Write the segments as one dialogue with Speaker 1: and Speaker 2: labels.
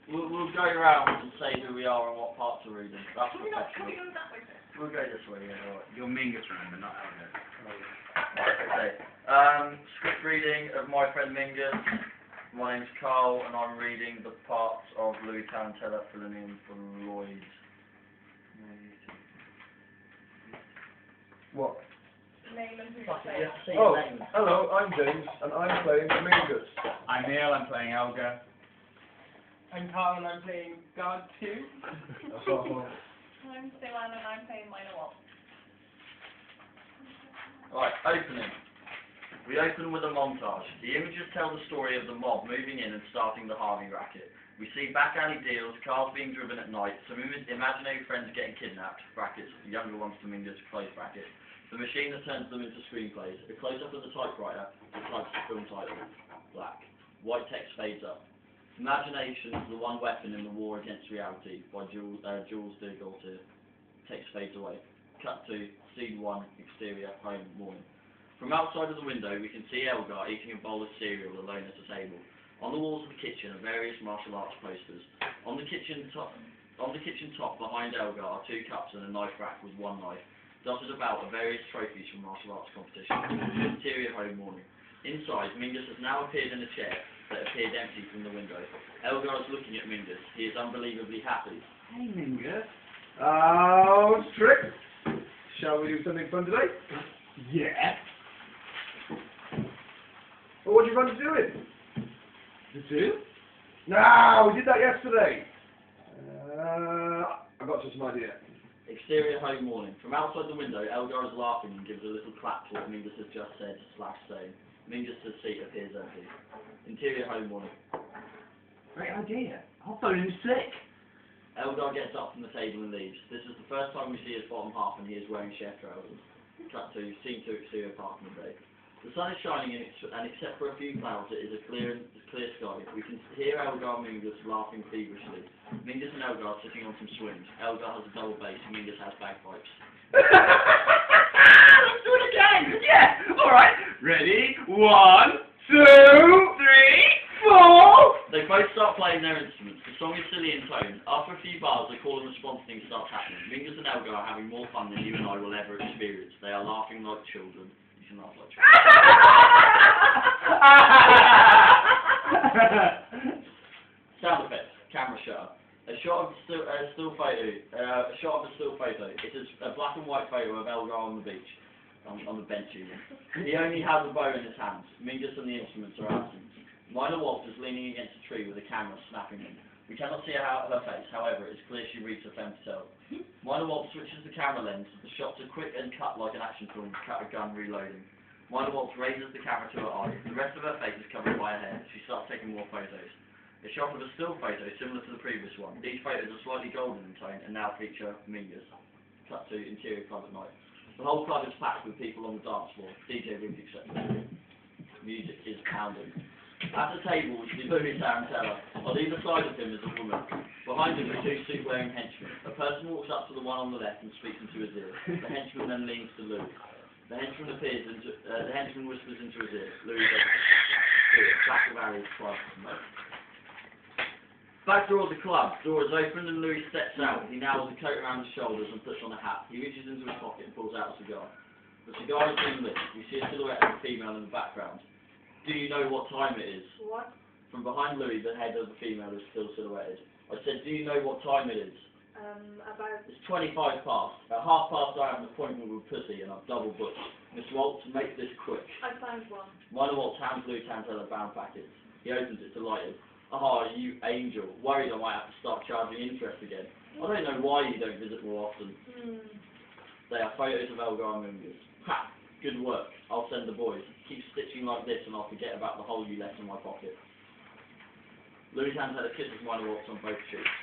Speaker 1: We'll go around and say who we are and what parts we're reading. That's
Speaker 2: Can
Speaker 1: professional.
Speaker 2: we go that way?
Speaker 1: We'll go this way, yeah, alright.
Speaker 3: You're Mingus, remember, not Elder.
Speaker 1: Right, okay. Script reading of My Friend Mingus. My name's Carl, and I'm reading the parts of Louis Tarantella filling in for Lloyd.
Speaker 4: What?
Speaker 2: Name and who you
Speaker 1: Fuck it,
Speaker 2: say.
Speaker 1: you have to say
Speaker 4: Oh,
Speaker 1: your name.
Speaker 4: hello, I'm James, and I'm playing Mingus.
Speaker 3: I'm Neil, I'm playing Elga.
Speaker 5: I'm Carl and I'm playing God 2.
Speaker 4: That's all.
Speaker 2: I'm Dylan and I'm playing Minor Walt.
Speaker 1: Right, opening. We open with a montage. The images tell the story of the mob moving in and starting the Harvey racket. We see back alley deals, cars being driven at night, some imaginary friends getting kidnapped, brackets, younger ones to Mingus, close brackets. The machine that turns them into screenplays. A close-up of the typewriter, the types of film title, black. White text fades up. Imagination is the one weapon in the war against reality, by Jules de Gaultier. Text fades away. Cut to scene 1, exterior, home, morning. From outside of the window, we can see Elgar eating a bowl of cereal alone at a table. On the walls of the kitchen are various martial arts posters. On the kitchen top behind Elgar are 2 cups and a knife rack with 1 knife. Dotted about are various trophies from martial arts competitions. Interior, home, morning. Inside, Mingus has now appeared in a chair that appeared empty from the window. Elgar is looking at Mingus. He is unbelievably happy.
Speaker 3: Hey, Mingus.
Speaker 4: Trick. Shall we do something fun today?
Speaker 3: Yeah.
Speaker 4: Well, what do you want to do it?
Speaker 3: The 2?
Speaker 4: No, we did that yesterday. I got some idea.
Speaker 1: Exterior, home, morning. From outside the window, Elgar is laughing and gives a little clap to what Mingus has just said, saying. Mingus' seat appears empty. Interior, home, morning.
Speaker 3: Great idea. I'll phone in sick.
Speaker 1: Elgar gets up from the table and leaves. This is the first time we see his bottom half and he is wearing chef trousers. Cut to scene 2, exterior, parking bay. The sun is shining and except for a few clouds it is a clear sky. We can hear Elgar and Mingus laughing feverishly. Mingus and Elgar sitting on some swings. Elgar has a double bass, Mingus has bagpipes.
Speaker 3: Let's do it again! Yeah! Alright. Ready? 1, 2, 3, 4!
Speaker 1: They both start playing their instruments. The song is silly in tone. After a few bars, the call and response thing starts happening. Mingus and Elgar are having more fun than you and I will ever experience. They are laughing like children. You can laugh like children. Sound effects. Camera shutter. A shot of a still photo. It is a black and white photo of Elgar on the beach, on the bench even. He only has a bow in his hands. Mingus and the instruments are absent. Minor Walt is leaning against a tree with a camera snapping him. We cannot see her face, however, it is clear she reads her femme fatale. Minor Walt switches the camera lens. The shots are quick and cut like an action film, cut a gun reloading. Minor Walt raises the camera to her eye. The rest of her face is covered by her hair. She starts taking more photos. A shot of a still photo similar to the previous one. These photos are slightly golden in tone and now feature Mingus. Cut to interior club at night. The whole club is packed with people on the dance floor, DJ Rick, etc. Music is pounding. At the table we see Louis Tarantella. On either side of him is a woman. Behind him are 2 suit-wearing henchmen. A person walks up to the one on the left and speaks into his ear. The henchman then leans to Louis. The henchman whispers into his ear. Louis does it. Back of Harry's club. Back door of the club. Door is opened and Louis steps out. He now has a coat around his shoulders and puts on a hat. He reaches into his pocket and pulls out a cigar. The cigar is being lit. We see a silhouette of a female in the background. Do you know what time it is?
Speaker 2: What?
Speaker 1: From behind Louis, the head of the female is still silhouetted. I said, do you know what time it is?
Speaker 2: About...
Speaker 1: It's 25 past. At 1:30 I have an appointment with Pussy and I've double booked. Miss Waltz, make this quick.
Speaker 2: I found one.
Speaker 1: Minor Waltz hands Louis Tarantella bound packets. He opens it delighted. Ah, you angel. Worried I might have to start charging interest again. I don't know why you don't visit more often. They are photos of Elgar and Mingus. Ha! Good work. I'll send the boys. Keep stitching like this and I'll forget about the hole you left in my pocket. Louis Tarantella kisses Minor Waltz on both cheeks.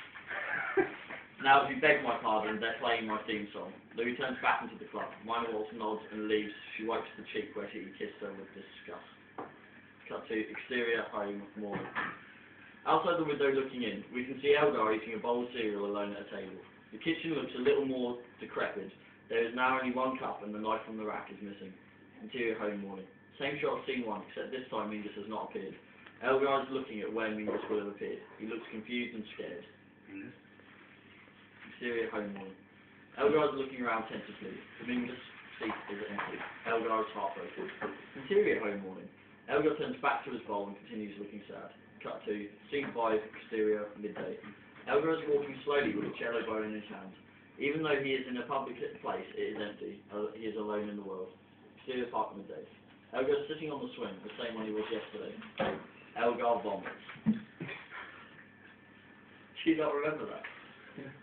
Speaker 1: Now, if you beg my pardon, they're playing my theme song. Louis turns back into the club. Minor Waltz nods and leaves. She wipes the cheek where she kissed her with disgust. Cut to exterior, home, morning. Outside the window looking in, we can see Elgar eating a bowl of cereal alone at a table. The kitchen looks a little more decrepit. There is now only 1 cup and the knife from the rack is missing. Interior, home, morning. Same shot of scene 1, except this time Mingus has not appeared. Elgar is looking at where Mingus will have appeared. He looks confused and scared. Exterior home morning. Elgar is looking around tentatively. The Mingus seat is empty. Elgar is heartbroken. Interior home morning. Elgar turns back to his bowl and continues looking sad. Cut to scene 5, exterior, midday. Elgar is walking slowly with a cello bow in his hand. Even though he is in a public place, it is empty. He is alone in the world. Exterior park, midday. Elgar is sitting on the swing, the same one he was yesterday. Elgar vomits. Do you not remember that?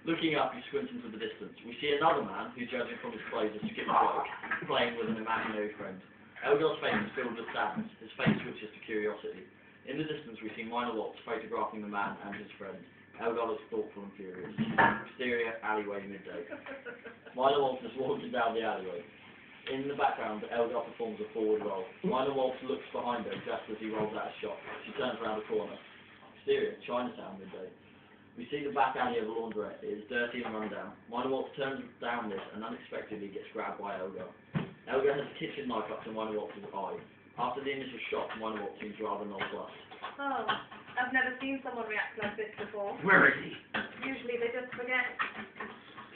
Speaker 1: Looking up, he squints into the distance. We see another man, who, judging from his clothes, has skipped work, playing with an imaginary friend. Elgar's face is filled with sadness. His face switches to curiosity. In the distance, we see Minor Waltz photographing the man and his friend. Elgar looks thoughtful and furious. Exterior alleyway, midday. Minor Waltz is walking down the alleyway. In the background, Elgar performs a forward roll. Minor Waltz looks behind her just as he rolls out a shot. She turns around the corner. Exterior, Chinatown, midday. We see the back alley of a laundrette. It is dirty and run down. Minor Waltz turns down this and unexpectedly gets grabbed by Elgar. Elgar has a kitchen knife up to Minor Waltz's eye. After the initial shock, Minor Waltz seems rather nonplussed.
Speaker 2: Oh, I've never seen someone react like this before.
Speaker 3: Where is he?
Speaker 2: Usually they just forget.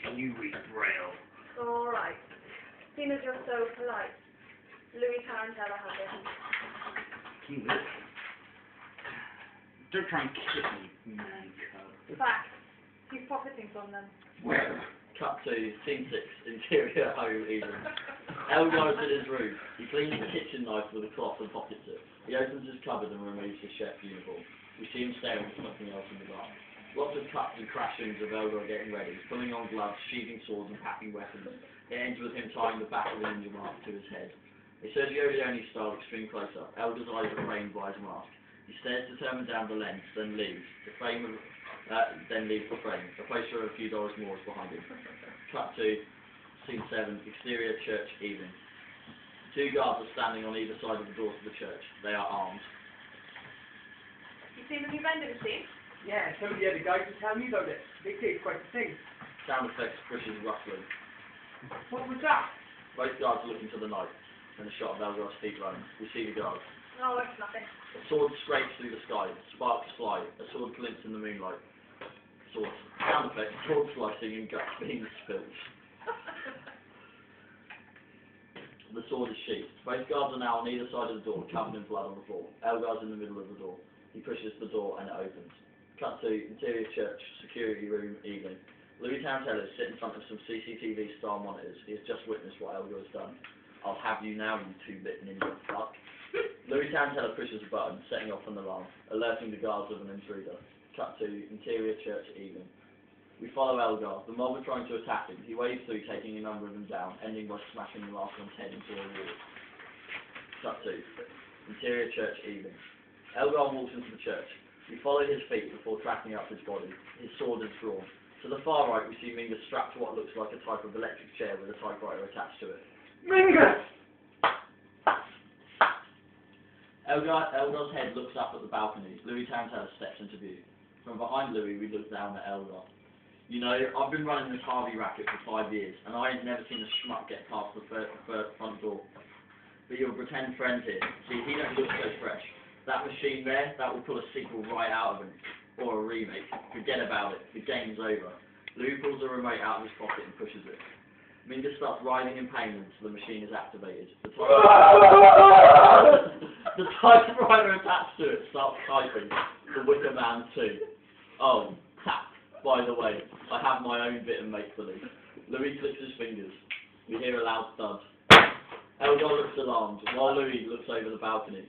Speaker 3: Can you read Braille?
Speaker 2: All right. Seeing as you're so polite. Louis Tarantella has it.
Speaker 3: He will. Don't try and kiss me, man cub.
Speaker 2: Fact. He's profiting from them.
Speaker 3: Where?
Speaker 1: Cut to scene 6, interior home evening. Elgar is in his room. He cleans the kitchen knife with a cloth and pockets it. He opens his cupboard and removes his chef uniform. We see him staring at something else in the bar. Lots of cuts and crashings of Elgar getting ready, pulling on gloves, sheathing swords and packing weapons. It ends with him tying the back of the ninja mask to his head. A Sergio Leone style extreme close-up. Elgar's eyes are framed by his mask. He stares determined down the lens, then leaves. Then leaves the frame. A poster of a few dollars more is behind him. Cut to scene 7, exterior church evening. 2 guards are standing on either side of the door to the church. They are armed.
Speaker 2: You seen the new vending machine?
Speaker 5: Yeah, some of the other guys were telling me about it. They say it's quite a thing.
Speaker 1: Sound effects, bushes rustling.
Speaker 5: What was that?
Speaker 1: Both guards look into the night, and a shot of Elgar's feet running. We see the guards.
Speaker 2: No, it's nothing.
Speaker 1: A sword scrapes through the sky. Sparks fly. A sword glints in the moonlight. Sword. Sound effects, sword slicing and guts being spilled. The sword is sheathed. Both guards are now on either side of the door, covered in blood on the floor. Elgar's in the middle of the door. He pushes the door and it opens. Cut to interior church, security room, evening. Louis Tarantella is sitting in front of some CCTV-style monitors. He has just witnessed what Elgar has done. I'll have you now, you 2-bit ninja fuck. Louis Tarantella pushes a button, setting off an alarm, alerting the guards of an intruder. Cut to interior church evening. We follow Elgar. The mob are trying to attack him. He waves through, taking a number of them down, ending by smashing the last one's head into a wall. Cut to interior church evening. Elgar walks into the church. We follow his feet before tracking up his body. His sword is drawn. To the far right, we see Mingus strapped to what looks like a type of electric chair with a typewriter attached to it.
Speaker 5: Mingus!
Speaker 1: Elgar's head looks up at the balcony. Louis Tarantella steps into view. From behind Louis, we look down at Elgar. You know, I've been running this Harvey racket for 5 years, and I ain't never seen a schmuck get past the front door. But your pretend friend here, see, he don't look so fresh. That machine there, that will pull a sequel right out of him. Or a remake. Forget about it. The game's over. Louis pulls the remote out of his pocket and pushes it. Mingus starts writhing in pain until the machine is activated. The typewriter attached to it starts typing The Wicker Man 2. Oh, tap. By the way, I have my own bit of make-believe. Louis clicks his fingers. We hear a loud thud. Elgar looks alarmed, while Louis looks over the balcony.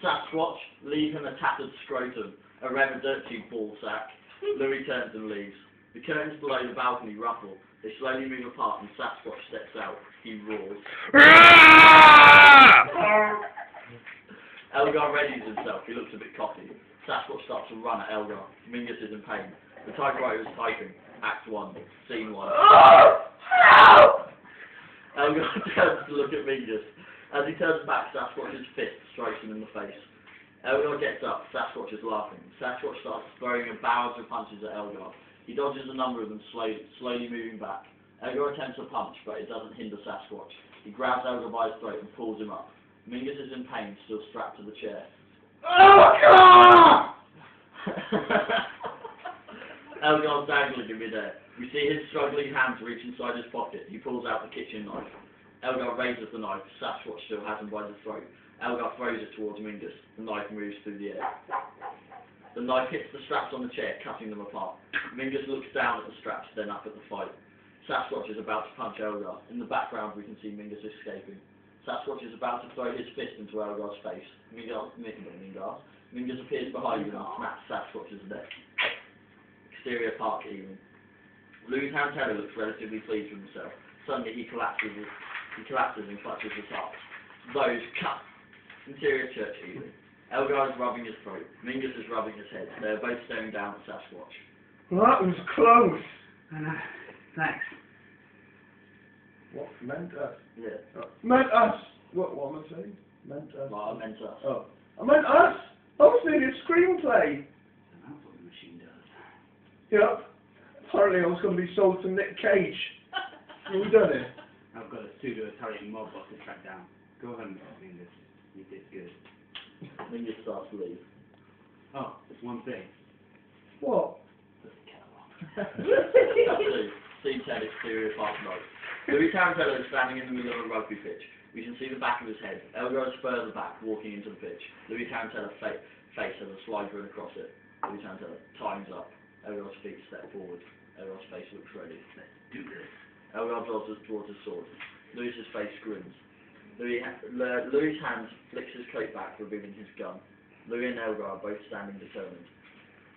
Speaker 1: Sasquatch, leave him a tattered scrotum, a Reverdurci ball sack. Louis turns and leaves. The curtains below the balcony ruffle. They slowly move apart and Sasquatch steps out. He roars. Elgar readies himself. He looks a bit cocky. Sasquatch starts to run at Elgar. Mingus is in pain. The typewriter is typing. Act 1. Scene 1. Elgar turns to look at Mingus. As he turns back, Sasquatch's fist strikes him in the face. Elgar gets up. Sasquatch is laughing. Sasquatch starts throwing a barrage of punches at Elgar. He dodges a number of them, slowly moving back. Elgar attempts a punch, but it doesn't hinder Sasquatch. He grabs Elgar by his throat and pulls him up. Mingus is in pain, still strapped to the chair.
Speaker 4: Oh, God!
Speaker 1: Elgar's dangling in midair. We see his struggling hands reach inside his pocket. He pulls out the kitchen knife. Elgar raises the knife. Sasquatch still has him by the throat. Elgar throws it towards Mingus. The knife moves through the air. The knife hits the straps on the chair, cutting them apart. Mingus looks down at the straps, then up at the fight. Sasquatch is about to punch Elgar. In the background, we can see Mingus escaping. Sasquatch is about to throw his fist into Elgar's face. Mingus appears behind him and snaps Sasquatch's neck. Exterior park evening. Louis Hantello looks relatively pleased with himself. Suddenly he collapses and clutches his heart. Those cut. Interior church evening. Elgar is rubbing his throat. Mingus is rubbing his head. They are both staring down at Sasquatch.
Speaker 4: Well, that was close.
Speaker 3: Thanks.
Speaker 4: What? Meant us?
Speaker 1: Yeah.
Speaker 4: Meant us. What am I saying? Meant us.
Speaker 1: Well, I meant us.
Speaker 4: Oh. I meant us. I was thinking a screenplay.
Speaker 3: That's what the machine does.
Speaker 4: Yep. Apparently I was going to be sold to Nick Cage. Have we done it?
Speaker 3: I've got a pseudo-Italian mob boss to track down. Go ahead, Mingus. You did good.
Speaker 1: Mingus starts to leave.
Speaker 3: Oh, there's one thing.
Speaker 4: What?
Speaker 1: Scene 10, exterior park night. Louis Tarantella is standing in the middle of a rugby pitch. We can see the back of his head. Elgar is further back, walking into the pitch. Louis Tarantella's face has a slide run across it. Louis Tarantella, time's up. Elgar's feet step forward. Elgar's face looks ready.
Speaker 3: Let's do this.
Speaker 1: Elgar draws towards his sword. Louis's face grins. Louis' hand flicks his coat back, revealing his gun. Louis and Elgar are both standing determined.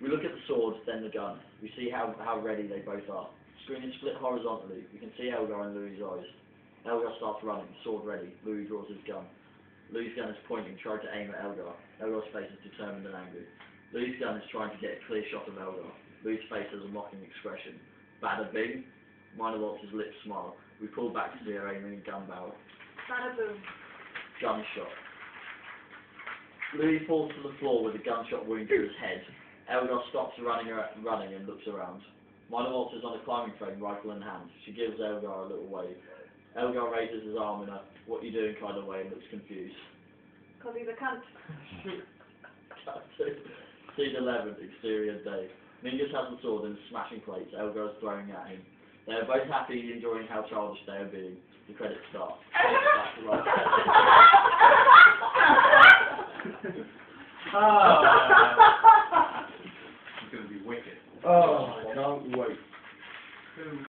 Speaker 1: We look at the sword, then the gun. We see how ready they both are. Screen is split horizontally. We can see Elgar in Louis' eyes. Elgar starts running, sword ready. Louis draws his gun. Louis' gun is pointing, trying to aim at Elgar. Elgar's face is determined and angry. Louis' gun is trying to get a clear shot of Elgar. Louis' face has a mocking expression. Bada bing. Minor Waltz's lips smile. We pull back to see her aiming a gun barrel.
Speaker 2: Bada boom.
Speaker 1: Gunshot. Louis falls to the floor with a gunshot wound to his head. Elgar stops running and looks around. Minor Waltz is on a climbing frame, rifle in hand. She gives Elgar a little wave. Elgar raises his arm in a "what you doing" kind of way and looks confused.
Speaker 2: Because he's a cunt.
Speaker 1: Scene 11, exterior day. Mingus has the sword and is smashing plates. Elgar is throwing at him. They are both happy, enjoying how childish they are being. The credits start.
Speaker 5: Oh.